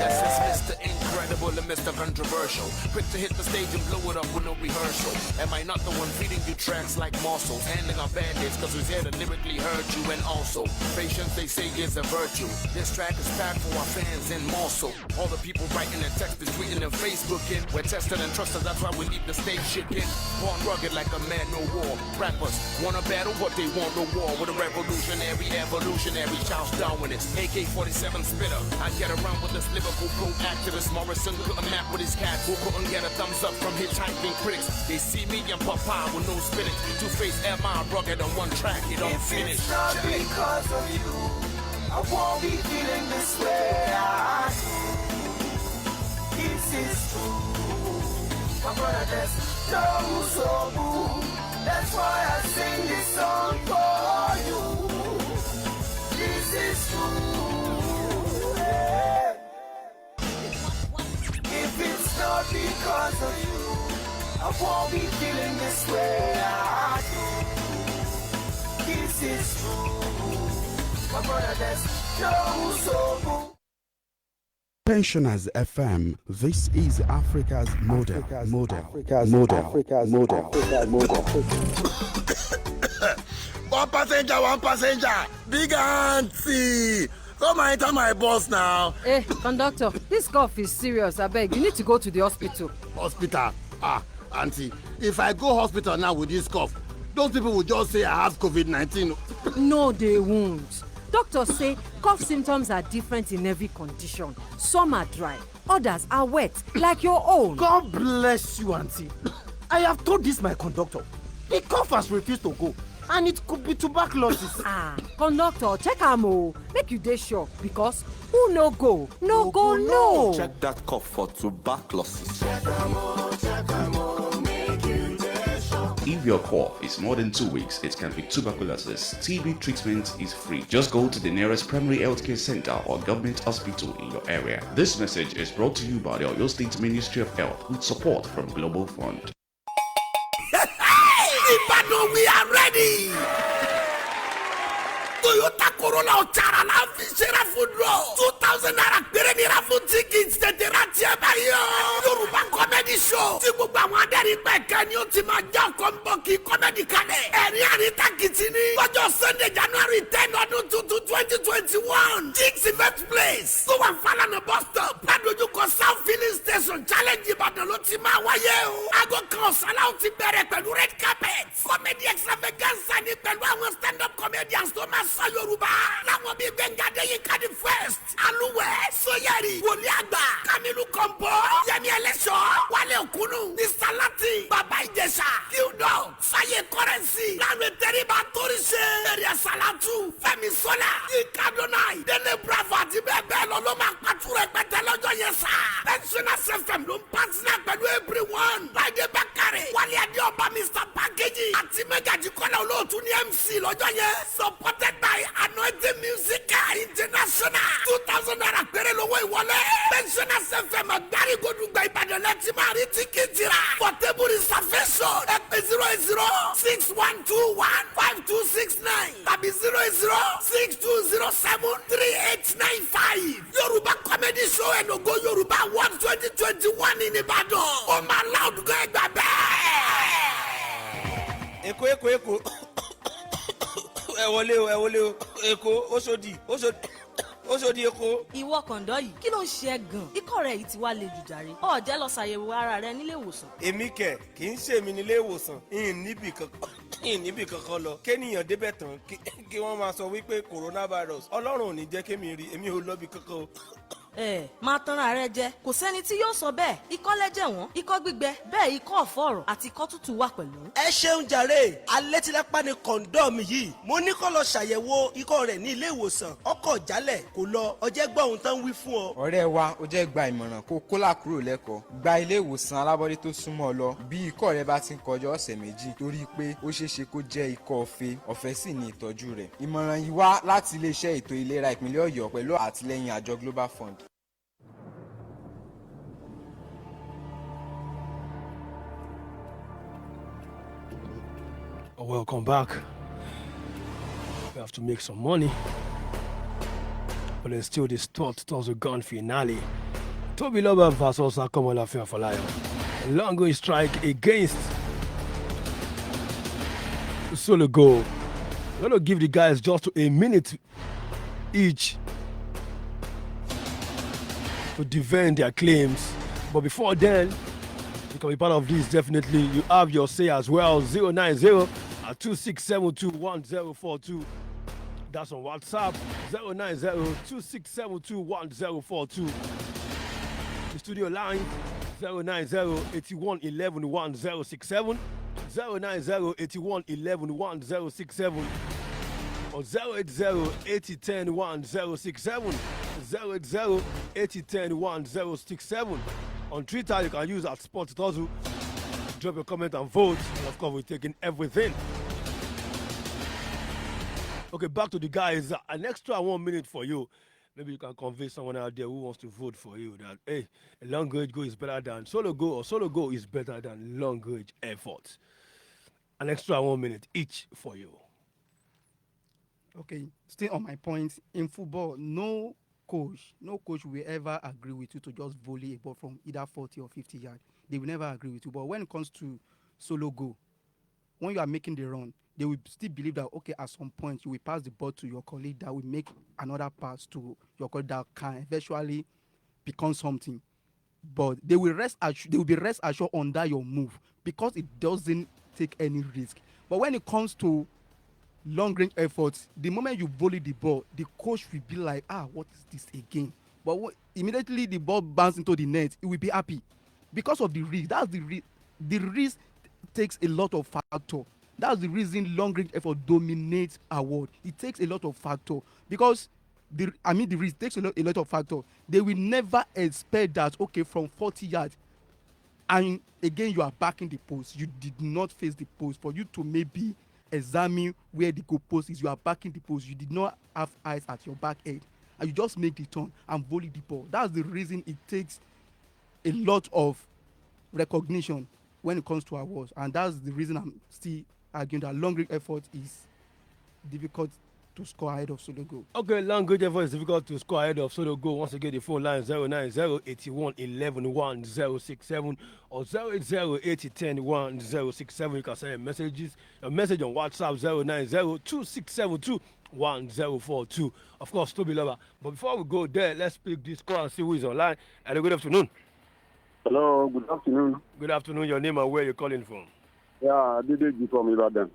Yes, it's Mr. Incredible and Mr. Controversial. Quick to hit the stage and blow it up with no rehearsal. Am I not the one feeding you tracks like morsels? Handing out bandits cause we're here to lyrically hurt you. And also, patience they say is a virtue. This track is packed for our fans in Morsel. All the people writing and texting, tweeting and Facebooking. We're tested and trusted, that's why we leave the stage shaking. Born rugged like a man, no war. Rappers wanna battle, but they want no war. With a revolutionary, evolutionary, Charles Darwinist, AK-47 spitter. I get around with this lyrical pro activist. Morrison couldn't map with his cat, who couldn't get a thumbs up from hitchhiking critics. They see me and Papa with no spinach. Two-Face M.I. rugged on one track, it don't finish. It's not because of you, I won't be feeling this way. I do. This is true. My brother, there's no so cool. That's why I sing this song for you. This is true. Yeah. If it's not because of you, I won't be feeling this way. I do. This is true. My brother, there's no so cool. Pensioners FM. This is Africa's model. One passenger, big auntie. Come and enter my bus now. Hey, conductor, this cough is serious. I beg, you need to go to the hospital. Hospital? Ah, auntie, if I go hospital now with this cough, those people will just say I have COVID-19. No, they won't. Doctors say cough symptoms are different in every condition. Some are dry, others are wet, like your own. God bless you, auntie. I have told this my conductor. The cough has refused to go, and it could be tuberculosis. Conductor, check am o. Make you dey sure, because who no go, no go, no. Check that cough for tuberculosis. Check am o, make you dey sure. If your cough is more than 2 weeks, it can be tuberculosis. TB treatment is free. Just go to the nearest primary healthcare center or government hospital in your area. This message is brought to you by the Oyo State Ministry of Health with support from Global Fund. Ibadan, we are ready. Toyota Corolla Ochara la fi ṣera food draw. 2,000 naira péré ni ra fún tickets tètè ra tiẹ̀ báyìí. Yorùbá comedy show. Tí gbogbo àwọn adẹ́rìn pẹ̀kẹ́ ni ó ti máa já ọkọ̀ ń bọ̀ kí comedy kalẹ̀. Ẹ̀rín àríntàkìtì ni. Lọ́jọ́ Sunday January 10 ọdún tuntun 2021. Jigs event place. Tó wà Fálànà bus stop. Ládojúkọ South Filling Station Challenge Ìbàdàn ló ti máa wáyé o. Aago kan ọ̀sánlá ó ti bẹ̀rẹ̀ pẹ̀lú red carpet. Comedy extravaganza ni pẹ̀lú àwọn stand-up comedians tó máa sọ Yorùbá. Láwọn bíi Gbẹ̀ngà Adéyínká the first. Alúwẹ̀ Sóyẹ̀rì Wòlíì Àgbà. Kamilu Kọ̀ǹbọ̀. Yẹmi Ẹlẹ́ṣọ̀. Wálé Òkúnù. Mr. Latin. Bàbá Ìjẹ̀ṣà. Qdog. Fáyé Kọ́rẹ́nsì. Láre Tẹ́ríba Toríṣe. Èrè Sàlátù. Fẹ́mi Sọ́lá. Yínká Dọ́nàì. Délé Bravo àti bẹ́ẹ̀ bẹ́ẹ̀ lọ ló máa pàtó rẹpẹtẹ lọ́jọ́ yẹn sá. Pensioners FM ló ń pàṣẹ pẹ̀lú everyone. Láìdé Bákàrẹ̀. Wálé Adéọba Mr. Packaging. Àti Mẹ́gàjì Kọ́lá olóòtú ní MC lọ́jọ́ yẹn. Supported by Anointing Music International. 2,000 naira péré lówó ìwọlé. Pensioners FM agbárígodù gba Ìbàdàn lẹ́tí máa rí tíkẹ́ẹ̀tì rà. For table reservation ẹ pè 08061215269 tàbí 08062073895. Yorùbá Comedy Show Ẹ̀nògo Yorùbá Award 2021 ní Ìbàdàn. Ó máa loud gan ẹgbà bẹ́ẹ̀. Èkó ẹ wọlé o Èkó Òṣòdì Èkó. Ìwọ kọ̀ǹdọ́ yìí kí ló ń ṣe ẹ́ gan-an? Ikọ́ rẹ̀ yìí ti wá le jù jàre. Ó jẹ́ lọ ṣàyẹ̀wò ara rẹ nílé ìwòsàn. Èmi kẹ̀ kì í ṣe mi nílé ìwòsàn níbì kankan lọ kéèyàn débẹ̀ tán kí wọ́n máa sọ wípé coronavirus Ọlọ́run ò ní jẹ́ kémi rí èmi ò lọ́bi kankan o. Máa tanra rẹ jẹ kò sẹ́ni tí yóò sọ bẹ́ẹ̀. Ikọ́ lẹ́jẹ̀ wọ́n, ikọ́ gbígbẹ, bẹ́ẹ̀ ikọ́ ọ̀fọ́ọ̀rọ̀ àti ikọ́ tútù wà pẹ̀lú. Ẹ ṣeun jàre alétílápá ni kọ̀ǹdọ́ mi yìí mo ní kó lọ ṣàyẹ̀wò ikọ́ rẹ̀ ní ilé ìwòsàn ọkọ̀ jálẹ̀ kò lọ ọjẹ́ gbọ́ ohun tán wí fún ọ. ọ̀rẹ́ wa ó jẹ́ gba ìmọ̀ràn kó kólà kúrò lẹ́kọ̀ọ́ gba ilé ìwòsàn alábọ́dé tó súnmọ́ ọ lọ bí ikọ́ rẹ bá ti ń kọjá ọ̀sẹ̀ méjì torí pé ó ṣeé ṣe kó jẹ́ ikọ́ ọ̀fẹ́ ọ̀fẹ́ sì ni ìtọ́jú rẹ̀. ìmọ̀ràn yìí wá láti iléeṣẹ́ ètò ìlera ìpínlẹ̀ Ọ̀yọ́ pẹ̀lú àtìlẹ́yìn àjọ Global Fund. Welcome back. We have to make some money. But there's still this Tussle gun finale. Tobiloba versus Akomolafe Afolayan. A long going strike against Solo goal. We're going to give the guys just a minute each to defend their claims. But before then, you can be part of this definitely. You have your say as well. 090-2672-1042. That's on WhatsApp. 090-2672-1042. The studio line 090-8111-1067. 090-8111-1067. Or 080-8010-1067. 080-8010-1067. On Twitter, you can use at Sports Tussle. Drop your comment and vote. And of course, we're taking everything. Okay, back to the guys. An extra 1 minute for you. Maybe you can convince someone out there who wants to vote for you that, hey, a long range goal is better than solo goal, or solo goal is better than long range effort. An extra 1 minute each for you. Okay, still on my point, in football, no coach will ever agree with you to just volley a ball from either 40 or 50 yards. They will never agree with you. But when it comes to solo goal, when you are making the run, they will still believe that, okay, at some point you will pass the ball to your colleague that will make another pass to your colleague that can eventually become something. But they will be rest assured under your move because it doesn't take any risk. But when it comes to long range efforts, the moment you volley the ball, the coach will be like, what is this again? But immediately the ball bounces into the net, he will be happy because of the risk. That's the risk. The risk takes a lot of factor. That's the reason long range effort dominates award. It takes a lot of factor because the risk takes a lot of factor. They will never expect that, okay, from 40 yards, and again you are back in the post. You did not face the post for you to maybe examine where the goal post is. You are back in the post. You did not have eyes at your back end, and you just make the turn and volley the ball. That's the reason it takes a lot of recognition when it comes to awards, and that's the reason I'm still arguing that long range effort is difficult to score ahead of solo goal. Okay, long range effort is difficult to score ahead of solo goal. Once again, the phone line 090-8111-1067 or 080-8010-1067. You can send a message on WhatsApp 090-2672-1042. Of course, Tobiloba. But before we go there, let's pick this call and see who is online. And good afternoon. Hello, good afternoon. Good afternoon. Your name and where you're calling from? Yeah, Adebayo from Ibadan.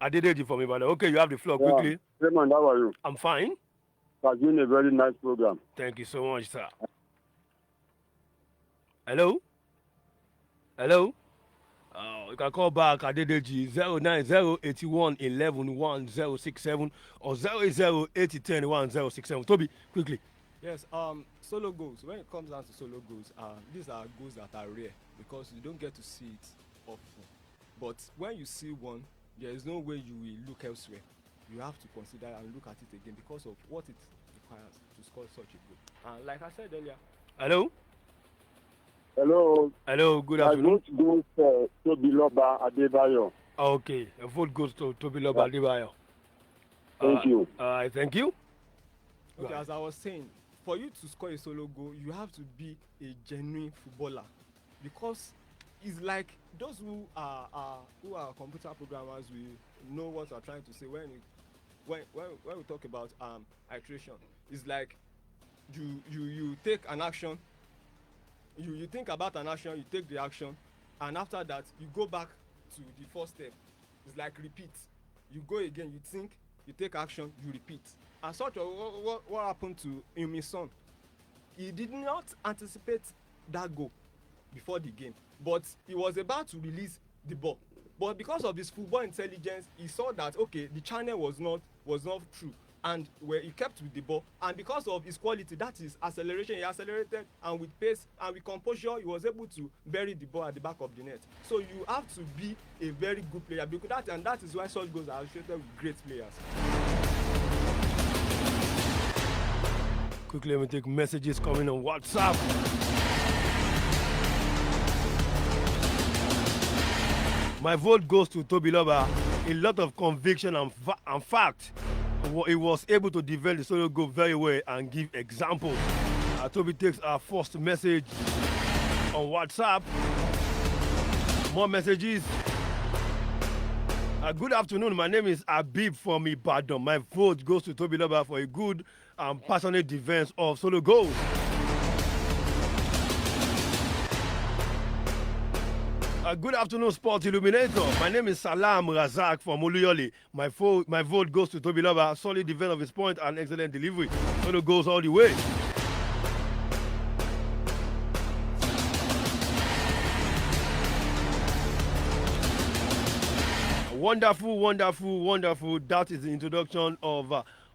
Adebayo from Ibadan. Okay, you have the floor Yeah. quickly. Raymond, how are you? I'm fine. Has been a very nice program. Thank you so much, sir. Hello? Hello? You can call back Adedeji 09081111067 or 08080101067. Toby, quickly. Yes, solo goals. When it comes down to solo goals, these are goals that are rare because you don't get to see it often. But when you see one, there is no way you will look elsewhere. You have to consider and look at it again because of what it requires to score such a goal. And like I said earlier. Hello? Hello. Hello, good afternoon. My vote goes to Tobiloba Adebayo. Okay, a vote goes to Tobiloba Adebayo. Thank you. Thank you. Okay, as I was saying, for you to score a solo goal, you have to be a genuine footballer because it's like those who are computer programmers will know what we're trying to say when we talk about iteration. It's like you take an action, you think about an action, you take the action, and after that you go back to the first step. It's like repeat. You go again, you think, you take action, you repeat. And such what happened to Yumi's son. He did not anticipate that goal before the game, but he was about to release the ball. But because of his football intelligence, he saw that okay, the channel was not true, and where he kept with the ball. And because of his quality, that is acceleration, he accelerated, and with pace and with composure, he was able to bury the ball at the back of the net. So you have to be a very good player because that is why such goals are associated with great players. Quickly, let me take messages coming on WhatsApp. My vote goes to Tobiloba. A lot of conviction and fact. He was able to develop the solo goal very well and give examples. Toby takes our first message on WhatsApp. More messages. Good afternoon. My name is Abib from Ibadan. My vote goes to Tobiloba for a good and passionate defense of solo goals. Good afternoon, Sport Illuminator. My name is Salam Razak from Oluyole. My vote goes to Tobiloba. Solid defense of his point and excellent delivery. Solo goes all the way. Wonderful, wonderful, wonderful. That is the introduction of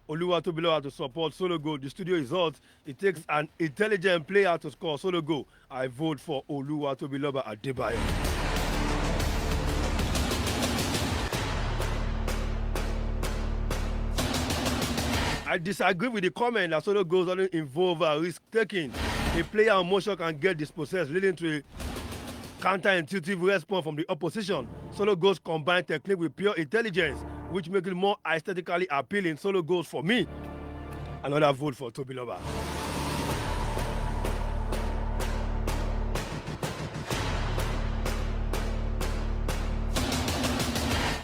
Oluwatobiloba to support solo goal. The studio is hot. It takes an intelligent player to score solo goal. I vote for Oluwatobiloba Adebayo. I disagree with the comment that solo goals only involve risk-taking. A player on motion can get dispossessed, leading to a counterintuitive response from the opposition. Solo goals combine technique with pure intelligence, which make it more aesthetically appealing. Solo goals for me. Another vote for Tobiloba.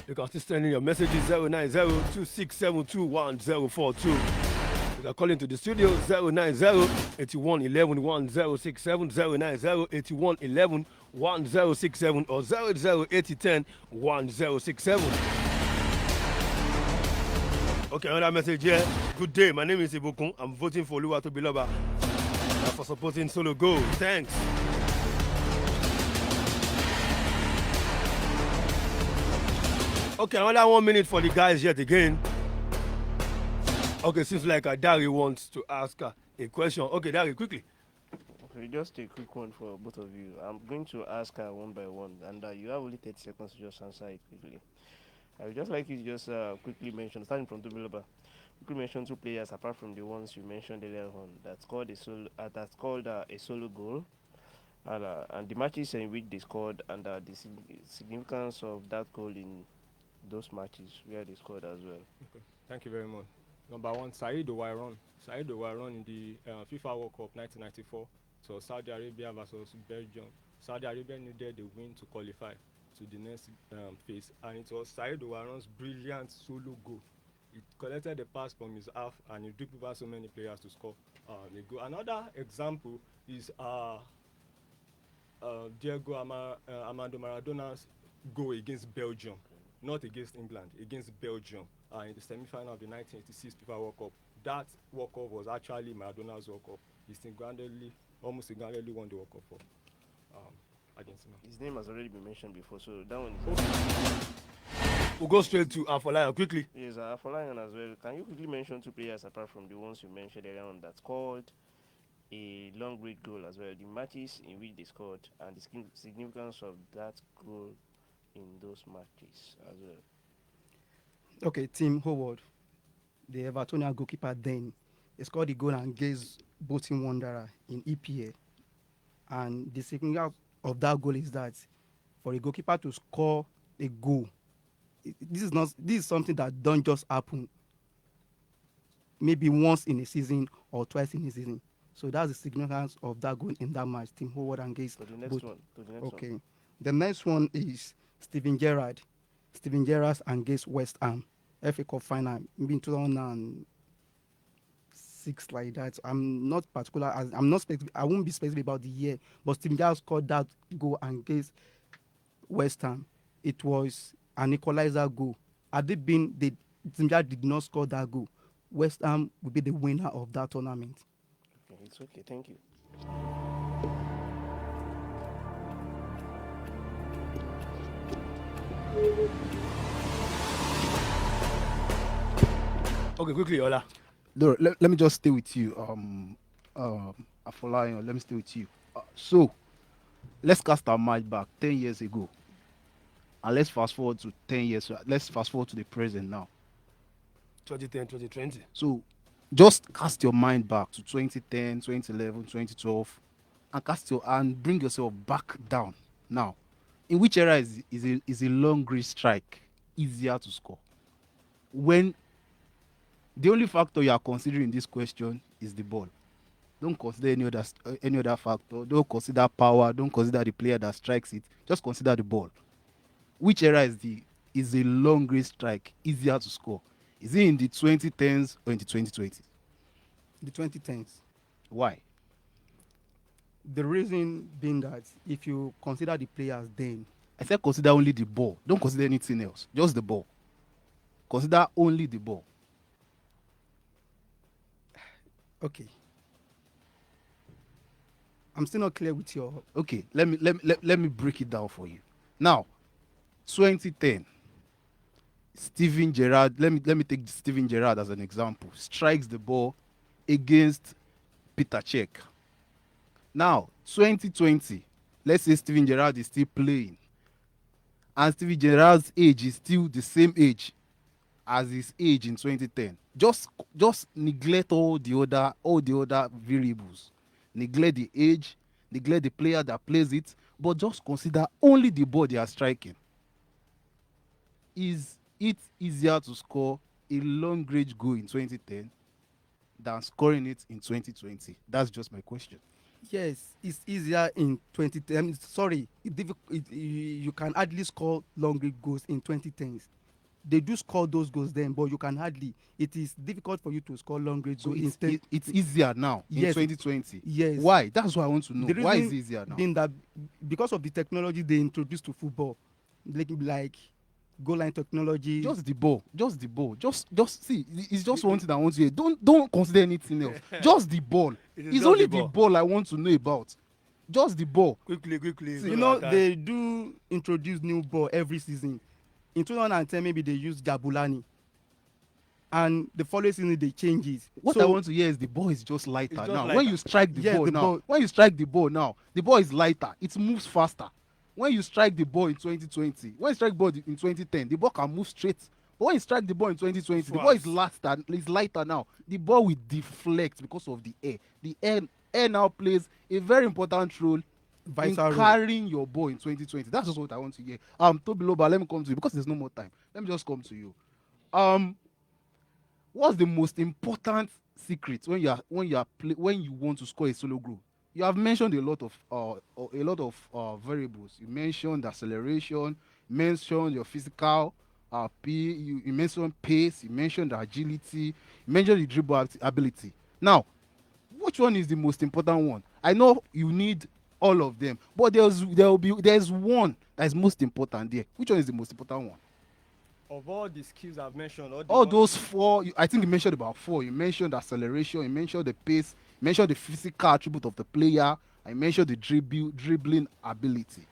You can still send in your messages 090-2672-1042. You can call into the studio 090-8111-1067, 090-8111-1067 or 080-8010-1067. Okay, another message here. Good day, my name is Ibukun. I'm voting for Oluwatobiloba for supporting solo goal. Thanks. Okay, another 1 minute for the guys yet again. Okay, seems like Dari wants to ask a question. Okay, Dari, quickly. Okay, just a quick one for both of you. I'm going to ask her one by one, and you have only 30 seconds to just answer it quickly. I would just like you to just quickly mention, starting from Tobiloba, quickly mention two players apart from the ones you mentioned earlier on that scored a solo goal, and the matches in which they scored, and the significance of that goal in those matches where they scored as well. Okay, thank you very much. Number one, Saeed Owairan. Saeed Owairan in the FIFA World Cup 1994. So Saudi Arabia versus Belgium. Saudi Arabia needed a win to qualify to the next phase, and it was Saeed Owairan's brilliant solo goal. He collected the pass from his half, and he dribbled over so many players to score a goal. Another example is Armando Maradona's goal against Belgium, not against England, against Belgium in the semi-final of the 1986 FIFA World Cup. That World Cup was actually Maradona's World Cup. He almost single-handedly won the World Cup for Argentina. His name has already been mentioned before, so that one is. We'll go straight to Afolayan quickly. Yes, Afolayan as well. Can you quickly mention 2 players apart from the ones you mentioned earlier on that scored a long range goal as well? The matches in which they scored and the significance of that goal in those matches as well. Okay, Tim Howard, the Evertonian goalkeeper then, he scored the goal against Bolton Wanderer in EPA. And the significance of that goal is that for a goalkeeper to score a goal, this is something that don't just happen maybe once in a season or twice in a season. So that's the significance of that goal in that match, Tim Howard against. To the next one. Okay. The next one is Steven Gerrard against West Ham, FA Cup final, maybe in 2006 like that. I'm not particular. I won't be specific about the year, but Steven Gerrard scored that goal against West Ham. It was an equalizer goal. Had it been Steven Gerrard did not score that goal, West Ham will be the winner of that tournament. Okay, it's okay. Thank you. Okay, quickly, Ola. No, let me just stay with you. Afolayan, let me stay with you. So, let's cast our mind back 10 years ago. And let's fast forward to 10 years. Let's fast forward to the present now. 2010, 2020. So, just cast your mind back to 2010, 2011, 2012, and bring yourself back down. Now, in which era is a long range strike easier to score? When the only factor you are considering in this question is the ball. Don't consider any other factor. Don't consider power. Don't consider the player that strikes it. Just consider the ball. Which era is a long range strike easier to score? Is it in the 2010s or in the 2020s? The 2010s. Why? The reason being that if you consider the players then. I said consider only the ball. Don't consider anything else. Just the ball. Consider only the ball. Okay. I'm still not clear with your. Okay, let me break it down for you. Now, 2010. Steven Gerrard. Let me take Steven Gerrard as an example. Strikes the ball against Peter Cech. Now, 2020. Let's say Steven Gerrard is still playing, and Steven Gerrard's age is still the same age as his age in 2010. Just neglect all the other variables. Neglect the age, neglect the player that plays it, but just consider only the ball they are striking. Is it easier to score a long range goal in 2010 than scoring it in 2020? That's just my question. Yes, it's easier in 2010. Sorry, you can hardly score long range goals in 2010s. They do score those goals then, but you can hardly. It is difficult for you to score long range goals. It's easier now in 2020. Yes. Why? That's what I want to know. Why is it easier now? Being that because of the technology they introduced to football, like goal line technology. Just the ball. Just see. It's just one thing I want to hear. Don't consider anything else. Just the ball. It's only the ball I want to know about. Just the ball. Quickly. You know they do introduce new ball every season. In 2010, maybe they used Jabulani. And the following season, they change it. What I want to hear is the ball is just lighter now. When you strike the ball now, the ball is lighter. It moves faster. When you strike the ball in 2020, when you strike the ball in 2010, the ball can move straight. But when you strike the ball in 2020, the ball is lighter now. The ball will deflect because of the air. The air now plays a very important role in carrying your ball in 2020. That's just what I want to hear. Tobiloba, let me come to you because there's no more time. Let me just come to you. What's the most important secret when you want to score a solo goal? You have mentioned a lot of variables. You mentioned acceleration. You mentioned your physical you mentioned pace. You mentioned agility. You mentioned the dribble ability. Now, which one is the most important one? I know you need all of them. But there's one that is most important there. Which one is the most important one? Of all the skills I've mentioned, All those four, I think you mentioned about four. You mentioned acceleration, you mentioned the pace, you mentioned the physical attribute of the player, and you mentioned the dribbling ability.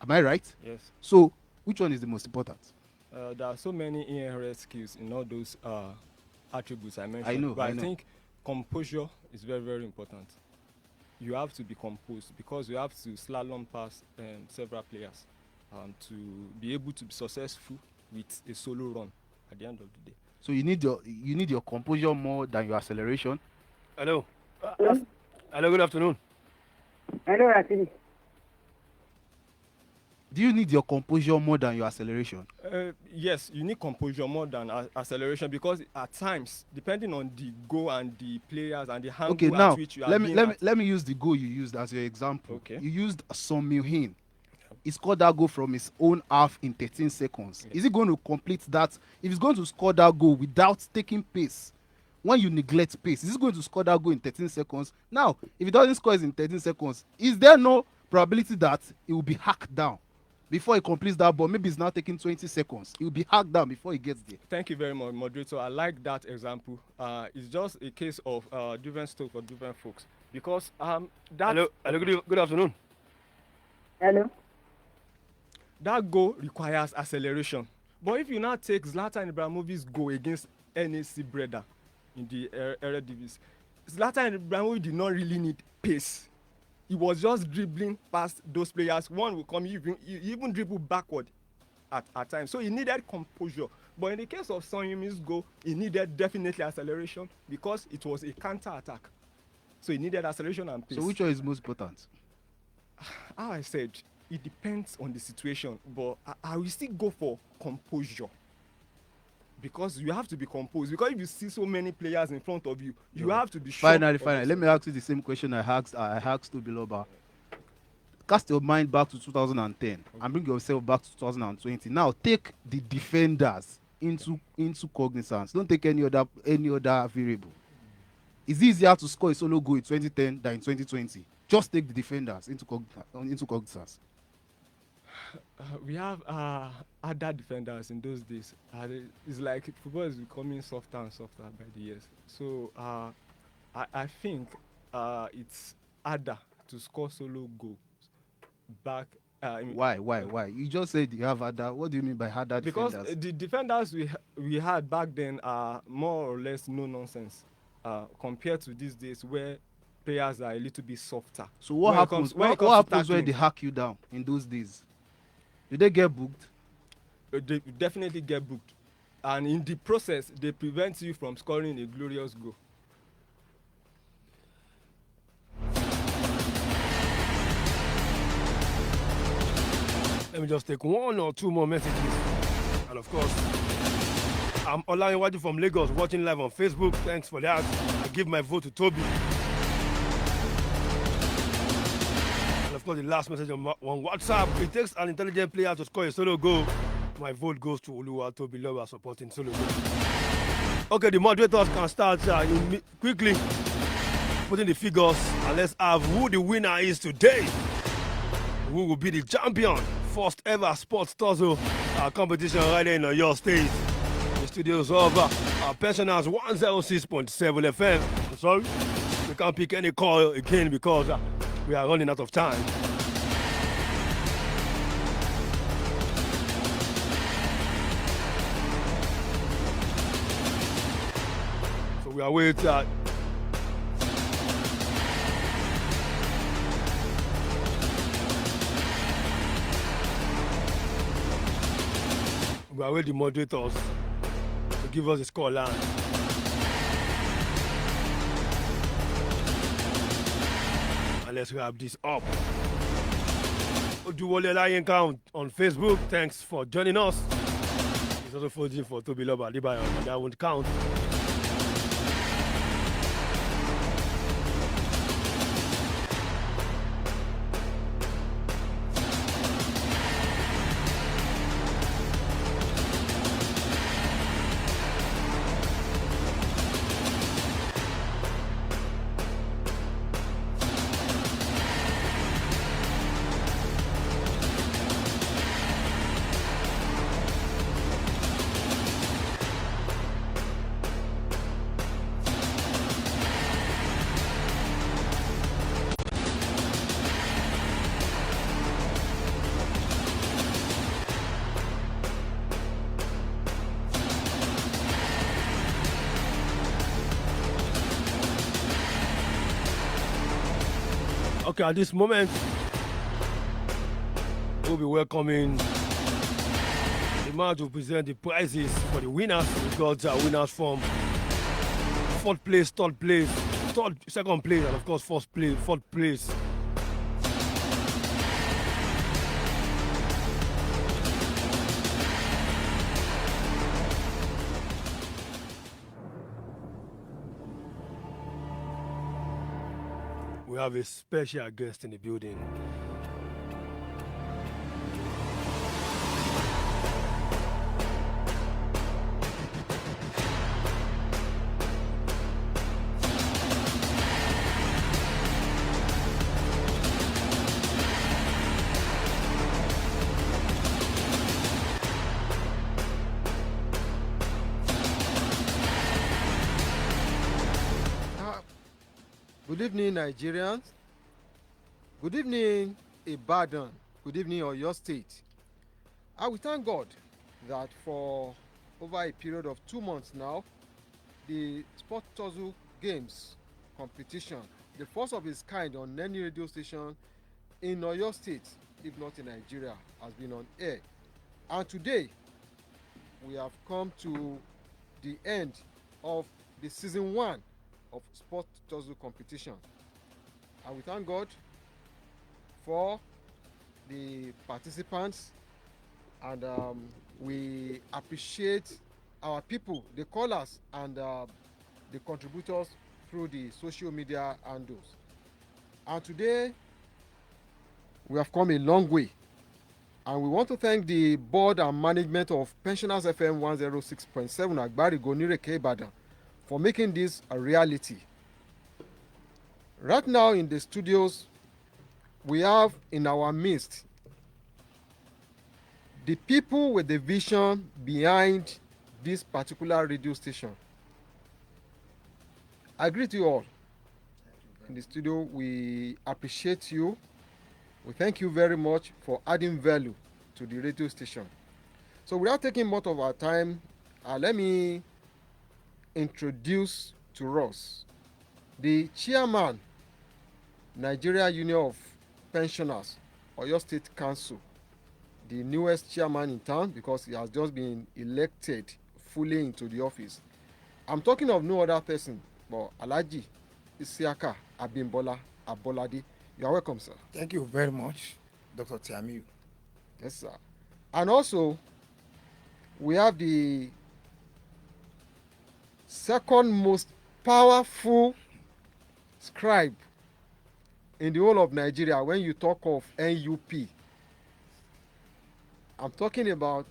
Am I right? Yes. So, which one is the most important? There are so many inherent skills in all those attributes I mentioned. I know. But I think composure is very, very important. You have to be composed because you have to slalom past several players to be able to be successful with a solo run at the end of the day. So you need your composure more than your acceleration. Hello. Hello. Good afternoon. Hello, Rashidi. Do you need your composure more than your acceleration? Yes, you need composure more than acceleration because at times, depending on the goal and the players and the angle at which you are let me use the goal you used as your example. Okay. You used Son Heung-min. He scored that goal from his own half in 13 seconds. Yes. Is he going to complete that? If he's going to score that goal without taking pace, when you neglect pace, is he going to score that goal in 13 seconds? Now, if he doesn't score it in 13 seconds, is there no probability that he will be hacked down before he completes that ball? Maybe it's now taking 20 seconds. He will be hacked down before he gets there. Thank you very much, moderator. I like that example. It's just a case of different stuff for different folks. Because Hello, good afternoon. Hello. That goal requires acceleration. But if you now take Zlatan Ibrahimovic's goal against NAC Breda in the Eredivisie, Zlatan Ibrahimovic did not really need pace. He was just dribbling past those players. One will come, even dribble backward at times. So he needed composure. But in the case of Son Heung-min's goal, he needed definitely acceleration because it was a counter-attack. So he needed acceleration and pace. So which one is most important? How I said, it depends on the situation, but I will still go for composure. Because you have to be composed. Because if you see so many players in front of you, you have to be sure. Finally. Let me ask you the same question I asked Oluwatobiloba. Cast your mind back to 2010 and bring yourself back to 2020. Now take the defenders into cognizance. Don't take any other variable. It's easier to score a solo goal in 2010 than in 2020. Just take the defenders into cognizance. We have other defenders in those days. It's like football is becoming softer and softer by the years. So I think it's harder to score solo goals back. Why? You just said you have harder. What do you mean by harder defenders? Because the defenders we had back then are more or less no nonsense compared to these days where players are a little bit softer. So what happens when they hack you down in those days? Do they get booked? They definitely get booked. And in the process, they prevent you from scoring a glorious goal. Let me just take one or two more messages. And of course, I'm Olayan from Lagos, watching live on Facebook. Thanks for that. I give my vote to Toby. Of course, the last message on WhatsApp. It takes an intelligent player to score a solo goal. My vote goes to Oluwatobiloba supporting solo goal. Okay, the moderators can start quickly putting the figures, and let's have who the winner is today. Who will be the champion? First ever sports Tussle competition right there in your state. The studios of Pensioners 106.7 FM. I'm sorry, we can't pick any call again because we are running out of time. So we are waiting. We are waiting the moderators to give us the score line. Let's wrap this up. Oduwole Layenka on Facebook. Thanks for joining us. He's also voting for Tobiloba Adebayo, but that won't count. Okay, at this moment, we'll be welcoming the man to present the prizes for the winners. We got winners from fourth place, third place, second place, and of course fourth place. We have a special guest in the building. Good evening, Nigerians. Good evening, Ibadan. Good evening, Oyo State. I will thank God that for over a period of 2 months now, the Sport Tussle Games competition, the first of its kind on any radio station in Oyo State, if not in Nigeria, has been on air. And today, we have come to the end of the season 1 of Sport Tussle competition. And we thank God for the participants, and we appreciate our people, the callers and the contributors through the social media handles. And today we have come a long way, and we want to thank the board and management of Pensioners FM 106.7 Agbari Gonireke Ibadan for making this a reality. Right now in the studios, we have in our midst the people with the vision behind this particular radio station. I greet you all. In the studio, we appreciate you. We thank you very much for adding value to the radio station. So without taking much of our time, let me introduce to us the chairman, Nigeria Union of Pensioners, Oyo State Council, the newest chairman in town because he has just been elected fully into the office. I'm talking of no other person but Alhaji Isiaka Abimbola Abolade. You are welcome, sir. Thank you very much, Dr. Tiamiu. Yes, sir. And also, we have the second most powerful scribe in the whole of Nigeria when you talk of NUP. I'm talking about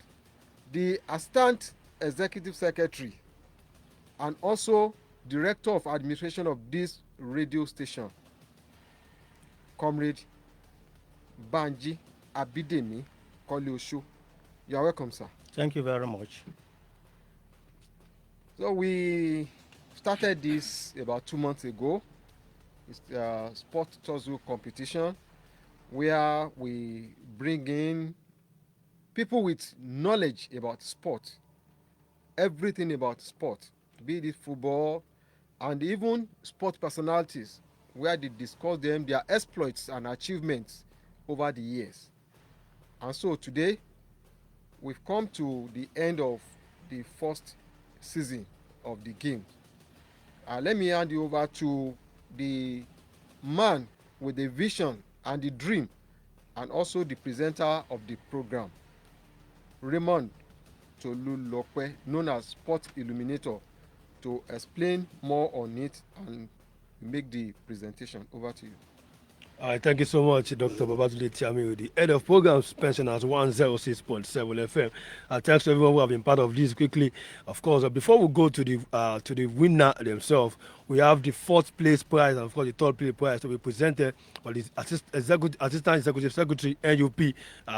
the Assistant Executive Secretary and also Director of Administration of this radio station, Comrade Banji Abidemi Koliosho. You are welcome, sir. Thank you very much. So we started this about 2 months ago. It's a Sport Tussle competition where we bring in people with knowledge about sport, everything about sport, be it football, and even sport personalities, where they discuss them, their exploits and achievements over the years. And so today, we've come to the end of the first season of the game. Let me hand you over to the man with the vision and the dream, and also the presenter of the program, Raymond Tolulope, known as Sport Illuminator, to explain more on it and make the presentation. Over to you. All right, thank you so much, Dr. Babatunde Tiamiu, the head of programs, Pensioners 106.7 FM. Thanks to everyone who have been part of this quickly. Of course, before we go to the winner themselves, we have the fourth place prize and of course the third place prize to be presented by the Assistant Executive Secretary NUP,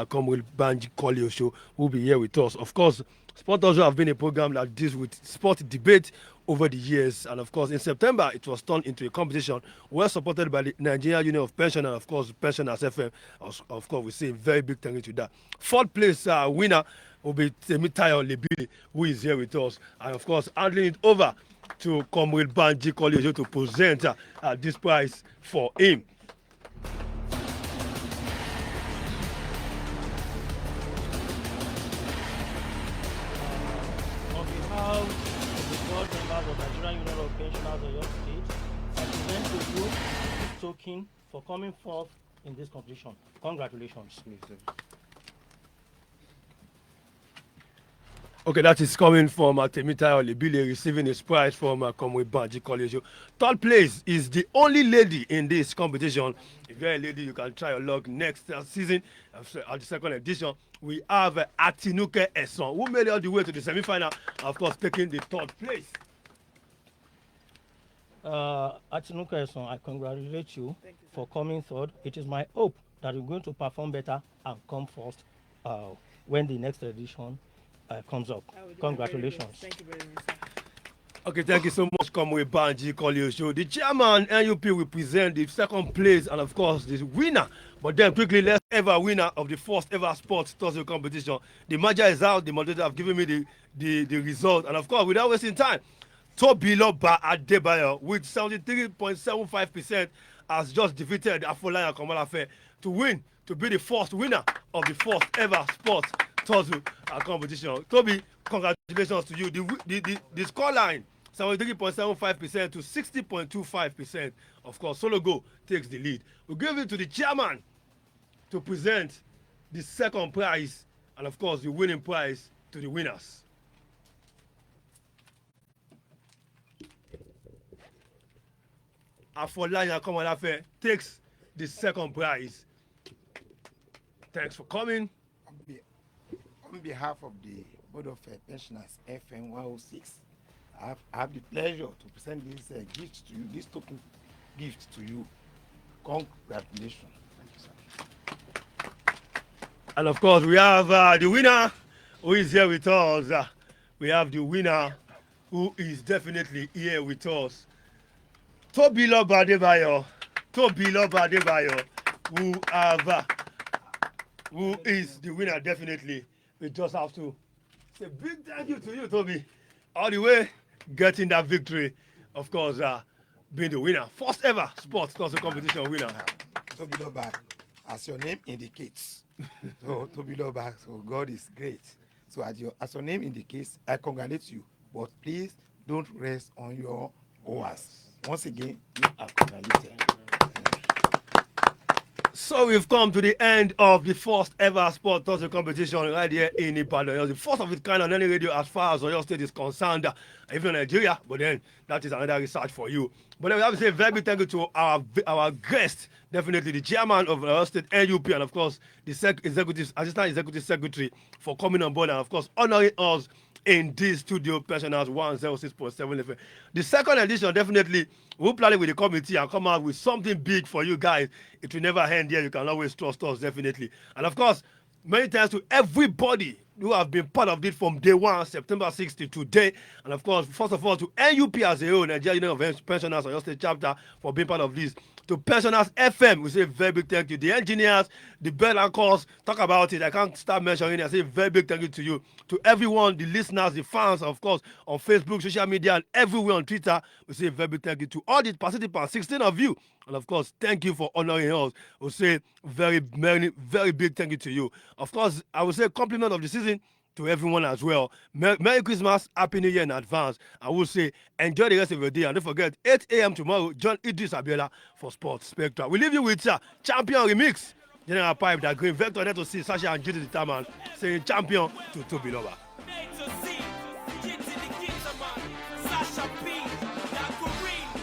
Comrade Banji Koliosho, who will be here with us. Of course, Sport also have been a program that deals with sport debate over the years, and of course in September it was turned into a competition well supported by the Nigeria Union of Pensioners and of course Pensioners FM. Of course we say a very big thank you to that. Fourth place winner will be Temitayo Lebile, who is here with us, and of course handing it over to Comrade Banji Koliosho to present this prize for him. behalf of the board members of Nigerian Union of Pensioners of your state, I present to you this token for coming forth in this competition. Congratulations. Okay, that is coming from Temitayo Olebile receiving his prize from Comwe Banji College. Third place is the only lady in this competition. If you're a lady, you can try your luck next season. At the second edition, we have Atinuke Eson, who made it all the way to the semi-final, of course, taking the third place. Atinuke Eson, I congratulate you for coming third. It is my hope that you're going to perform better and come first when the next edition comes up. Congratulations. Thank you very much, sir. Okay, thank you so much, Comwe Banji College. The chairman, NUP, will present the second place and, of course, the winner. But then, quickly, let's ever winner of the first ever sports Tussle competition. The manager is out. The moderator have given me the result. And, of course, without wasting time, Oluwatobiloba Adebayo with 73.75% has just defeated Afolayan and Akomolafe to be the first winner of the first ever sports Tussle competition. Toby, congratulations to you. The scoreline, 73.75% to 60.25%. Of course, Sologo takes the lead. We'll give it to the chairman to present the second prize and, of course, the winning prize to the winners. Afolayan Akomolafe takes the second prize. Thanks for coming. On behalf of the Board of Pensioners FM 106, I have the pleasure to present this gift to you, this token gift to you. Congratulations. Thank you, sir. And of course, we have the winner who is here with us. We have the winner who is definitely here with us. Oluwatobiloba Adebayo. Oluwatobiloba Adebayo, who is the winner definitely. We just have to say big thank you to you, Toby. All the way getting that victory. Of course, being the winner. First ever sports Tussle competition winner. Tobiloba, as your name indicates. So Tobiloba, so God is great. So as your name indicates, I congratulate you. But please don't rest on your oars. Once again, you are congratulated. So we've come to the end of the first ever sport Tussle competition right here in Ibadan. It was the first of its kind on any radio as far as Oyo State is concerned, even Nigeria, but then that is another research for you. But then we have to say a very big thank you to our guest, definitely the chairman of Oyo State NUP, and of course the assistant executive secretary for coming on board and of course honoring us in this studio, Pensioners 106.7 FM. The second edition, definitely, we'll plan it with the committee and come out with something big for you guys. It will never end here. You can always trust us, definitely. And of course, many thanks to everybody who have been part of it from day one, September 6th to today. And of course, first of all, to NUP as a whole, Nigerian Union of Pensioners, Oyo State chapter, for being part of this. To Pensioners FM, we say a very big thank you. The engineers, the bell anchors, talk about it. I can't start mentioning it. I say a very big thank you to you. To everyone, the listeners, the fans, of course, on Facebook, social media, and everywhere on Twitter, we say a very big thank you to all the participants, 16 of you. And of course, thank you for honoring us. We say very big thank you to you. Of course, I will say compliment of the season to everyone as well. Merry Christmas, Happy New Year in advance. I will say enjoy the rest of your day. And don't forget, 8 a.m. tomorrow, John Idris Abiola for Sports Spectra. We leave you with Champion Remix. General Pipe, that Green Vector, net to see Sasha and Judy the Taman saying champion to Tobiloba.